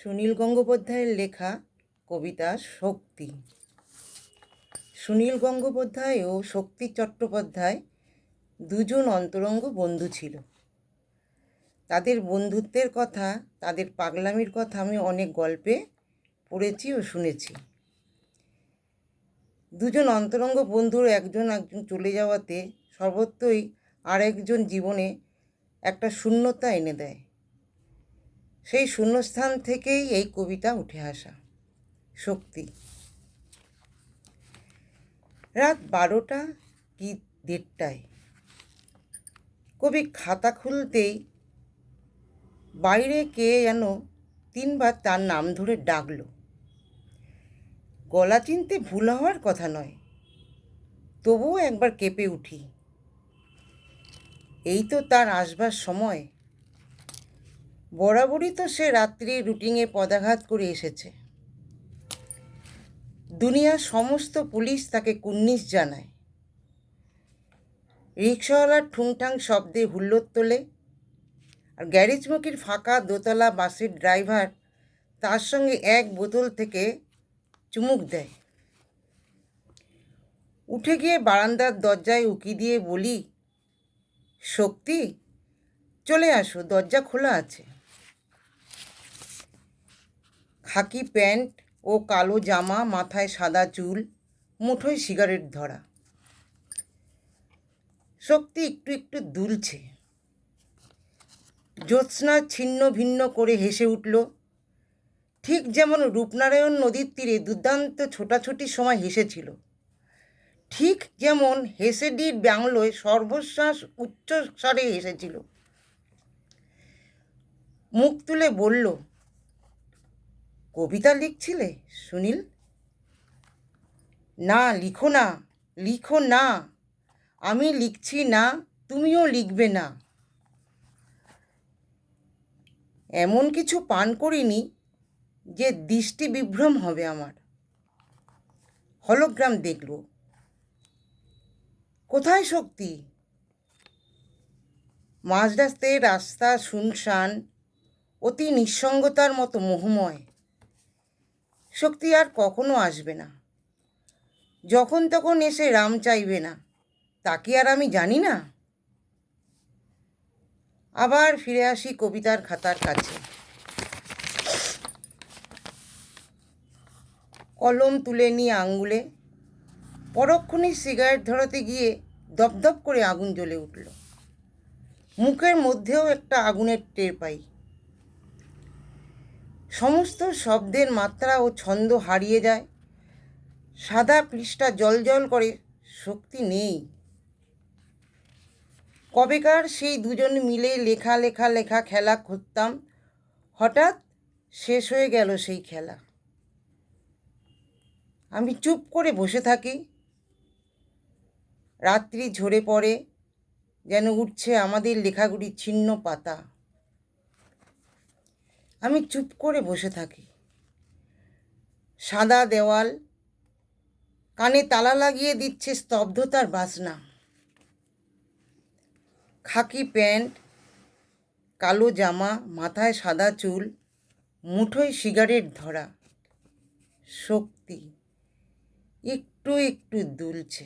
সুনীল গঙ্গোপাধ্যায়ের লেখা কবিতা শক্তি। সুনীল গঙ্গোপাধ্যায় ও শক্তি চট্টোপাধ্যায় দুজন অন্তরঙ্গ বন্ধু ছিল। তাদের বন্ধুত্বের কথা, তাদের পাগলামির কথা আমি অনেক গল্পে পড়েছি ও শুনেছি। দুজন অন্তরঙ্গ বন্ধুর একজন চলে যাওয়াতে সর্বত্রই আরেকজন জীবনে একটা শূন্যতা এনে দেয়। সেই শূন্যস্থান থেকেই এই কবিতা উঠে আসা, শক্তি। রাত 12টা কি 1:30টায় কবি খাতা খুলতেই বাইরে কে যেন 3বার তার নাম ধরে ডাকলো। গলা চিনতে ভুল হওয়ার কথা নয়, তবুও একবার কেঁপে উঠি। এই তো তার আসবার সময়। বরাবরই তো সে রাত্রি রুটিনে পদাঘাত করে এসেছে। দুনিয়ার সমস্ত পুলিশ তাকে কুর্নিশ জানায়। রিক্সাওয়ালার ঠুংঠাং শব্দে হুল্লোড় তোলে, আর গ্যারেজমুখীর ফাঁকা দোতলা বাসের ড্রাইভার তার সঙ্গে এক বোতল থেকে চুমুক দেয়। উঠে গিয়ে বারান্দার দরজায় উকি দিয়ে বলি, শক্তি, চলে আসো, দরজা খোলা আছে। খাকি প্যান্ট ও কালো জামা, মাথায় সাদা চুল, মুঠোয় সিগারেট ধরা। শক্তি একটু একটু দুলছে। জ্যোৎস্না ছিন্ন ভিন্ন করে হেসে উঠল, ঠিক যেমন রূপনারায়ণ নদীর তীরে দুর্দান্ত ছোটাছুটির সময় হেসেছিল, ঠিক যেমন হেসেডির বাংলোয় সর্বশ্বাস উচ্চ স্বরে হেসেছিল। মুখ তুলে বলল, কবিতা লিখছিলে সুনীল? না, লিখো না, লিখো না, আমি লিখছি না, তুমিও লিখবে না। এমন কিছু পান করিনি যে দৃষ্টি বিভ্রম হবে আমার। হলোগ্রাম দেখল। কোথায় শক্তি? মাঝরাস্তায় রাস্তা শুনশান, অতি নিঃসঙ্গতার মতো মোহময়। শক্তি আর কখনো আসবে না। যখন তখন এসে রাম চাইবে না, তা কি আর আমি জানি না? আবার ফিরে আসি কবিতার খাতার কাছে। কলম তুলে নিয়ে আঙ্গুলে, পরক্ষণেই সিগারেট ধরাতে গিয়ে দপদপ করে আগুন জ্বলে উঠল। মুখের মধ্যেও একটা আগুনের টের পাই। সমস্ত শব্দের মাত্রা ও ছন্দ হারিয়ে যায়। সাদা পৃষ্ঠা জল করে, শক্তি নেই। কবেকার সেই দুজন মিলে লেখা লেখা লেখা খেলা করতাম, হঠাৎ শেষ হয়ে গেল সেই খেলা। আমি চুপ করে বসে থাকি। রাত্রি ঝরে পড়ে, যেন উঠছে আমাদের লেখাগুলির ছিন্ন পাতা। আমি চুপ করে বসে থাকি। সাদা দেওয়াল কানে তালা লাগিয়ে দিচ্ছে স্তব্ধতার বাসনা। খাকি প্যান্ট, কালো জামা, মাথায় সাদা চুল, মুঠোয় সিগারেট ধরা। শক্তি একটু একটু দুলছে।